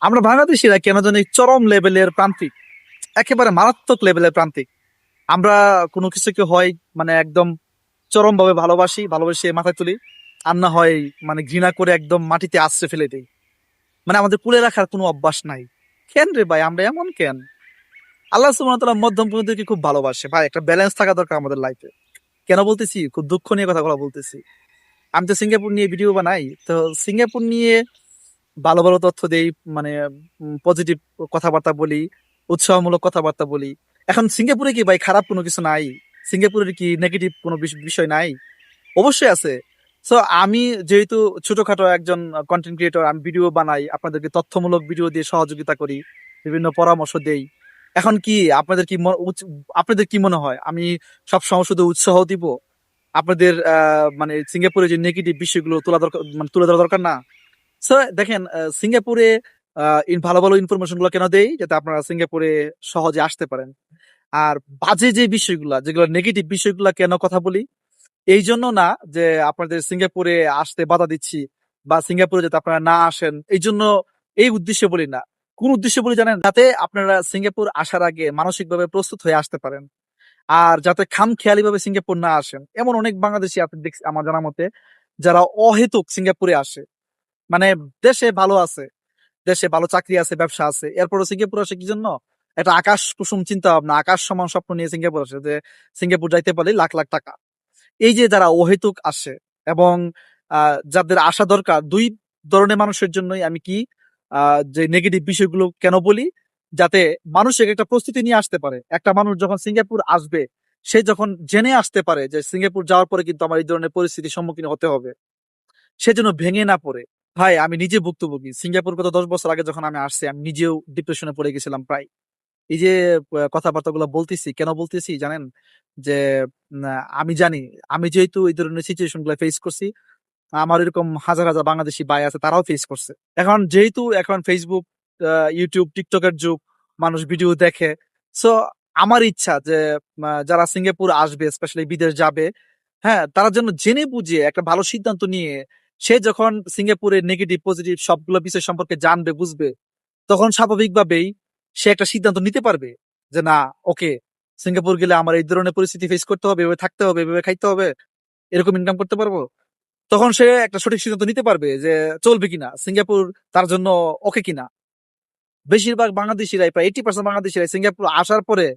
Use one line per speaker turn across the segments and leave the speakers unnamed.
আমরা বাংলাদেশিরা কেন জানি চরম লেভেলের প্রান্তিক, একেবারে মারাত্মক লেভেলের প্রান্তিক। আমরা কোনো কিছুকে হয় মানে একদম চরম ভাবে ভালোবাসি, ভালোবেসে মাথায় তুলি, আর না হয় মানে ঘৃণা করে একদম মাটিতে আশ্রে ফেলে দিই। মানে আমাদের কুলে রাখার কোনো অভ্যাস নাই। কেন রে ভাই, আমরা এমন কেন? আল্লাহ সুবহানাহু ওয়া তাআলা মধ্যম পন্থীকে খুব ভালোবাসে ভাই, একটা ব্যালেন্স থাকা দরকার আমাদের লাইফে। কেন বলতেছি? খুব দুঃখ নিয়ে কথাগুলো বলতেছি। আমি তো সিঙ্গাপুর নিয়ে ভিডিও বানাই, তো সিঙ্গাপুর নিয়ে ভালো ভালো তথ্য দেই, মানে পজিটিভ কথাবার্তা বলি, উৎসাহমূলক কথাবার্তা বলি। এখন সিঙ্গাপুরে কি ভাই খারাপ কোনো কিছু নাই? সিঙ্গাপুরের কি নেগেটিভ কোনো বিষয় নাই? অবশ্যই আছে। সো আমি যেহেতু ছোটখাটো একজন কন্টেন্ট ক্রিয়েটর, আমি ভিডিও বানাই, আপনাদেরকে তথ্যমূলক ভিডিও দিয়ে সহযোগিতা করি, বিভিন্ন পরামর্শ দেই। এখন কি আপনাদের কি মনে হয় আমি সবসময় শুধু উৎসাহ দিব? আপনাদের মানে সিঙ্গাপুরে যে নেগেটিভ বিষয়গুলো তোলা দরকার, মানে তুলে ধরা দরকার না? সো দেখেন, সিঙ্গাপুরে ভালো ভালো ইনফরমেশন গুলো কেন দেই? যাতে আপনারা সিঙ্গাপুরে সহজে আসতে পারেন। আর বাজে যে বিষয়গুলা, যেগুলো নেগেটিভ বিষয়গুলা কেন কথা বলি? এই জন্য না যে আপনাদের সিঙ্গাপুরে আসতে বাধা দিচ্ছি, বা সিঙ্গাপুরে যাতে আপনারা না আসেন এই জন্য, এই উদ্দেশ্যে বলি না। কোন উদ্দেশ্যে বলি জানেন? যাতে আপনারা সিঙ্গাপুর আসার আগে মানসিকভাবে প্রস্তুত হয়ে আসতে পারেন। আর যাতে খামখেয়ালি ভাবে সিঙ্গাপুর না আসেন। এমন অনেক বাংলাদেশি আপনি দেখছি আমার জানা মতে, যারা অহেতুক সিঙ্গাপুরে আসে। মানে দেশে ভালো আছে, দেশে ভালো চাকরি আছে, ব্যবসা আছে, এরপরও সিঙ্গাপুর আসে কি জন্য? একটা আকাশ কুসুম চিন্তা ভাবনা, আকাশ সমান স্বপ্ন নিয়ে সিঙ্গাপুর আসে, যে সিঙ্গাপুর যাইতে পারলে লাখ লাখ টাকা। এই যে যারা অহেতুক আসে, এবং যাদের আসা দরকার, দুই ধরনের মানুষের জন্যই আমি কি যে নেগেটিভ বিষয়গুলো কেন বলি? যাতে মানুষের একটা প্রস্তুতি নিয়ে আসতে পারে। একটা মানুষ যখন সিঙ্গাপুর আসবে, সে যখন জেনে আসতে পারে যে সিঙ্গাপুর যাওয়ার পরে কিন্তু আমার এই ধরনের পরিস্থিতির সম্মুখীন হতে হবে, সে যেন ভেঙে না পড়ে। ভাই আমি নিজে ভুক্তভোগী। সিঙ্গাপুর গত 10 বছর আগে যখন আমি আসছি, আমি নিজেও ডিপ্রেশনে পড়ে গেছিলাম প্রায়। এই যে কথাবার্তাগুলো বলতেছি, কেন বলতেছি জানেন? যে আমি জানি, আমি যেহেতু এই ধরনের সিচুয়েশন গুলো ফেস করছি, আমার এরকম হাজার হাজার বাংলাদেশি ভাই আছে, তারাও ফেস করছে। এখন যেহেতু এখন ফেসবুক, ইউটিউব, টিকটকের যুগ, মানুষ ভিডিও দেখে। সো আমার ইচ্ছা যে যারা সিঙ্গাপুর আসবে, স্পেশালি বিদেশ যাবে, হ্যাঁ, তারা যেন জেনে বুঝে একটা ভালো সিদ্ধান্ত নিয়ে, সে যখন সিঙ্গাপুরের নেগেটিভ পজিটিভ সবগুলো বিষয় সম্পর্কে জানবে, বুঝবে, তখন স্বাভাবিকভাবেই সে একটা সিদ্ধান্ত নিতে পারবে যে না, ওকে, সিঙ্গাপুর গেলে আমার এই ধরনের পরিস্থিতি ফেস করতে হবে, এভাবে থাকতে হবে, এভাবে খাইতে হবে, এরকম ইনকাম করতে পারবো। তখন সে একটা সঠিক সিদ্ধান্ত নিতে পারবে যে চলবে কিনা, সিঙ্গাপুর তার জন্য ওকে কিনা। বেশিরভাগ বাংলাদেশিরাই, প্রায় 80% বাংলাদেশিরাই সিঙ্গাপুর আসার পরে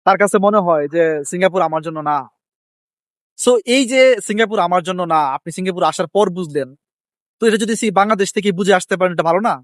তার কাছে মনে হয় যে সিঙ্গাপুর আমার জন্য না। সো এই যে সিঙ্গাপুর আমার জন্য না, আপনি সিঙ্গাপুর আসার পর বুঝলেন, তো এটা যদি বাংলাদেশ থেকে বুঝে আসতে পারেন, এটা ভালো না?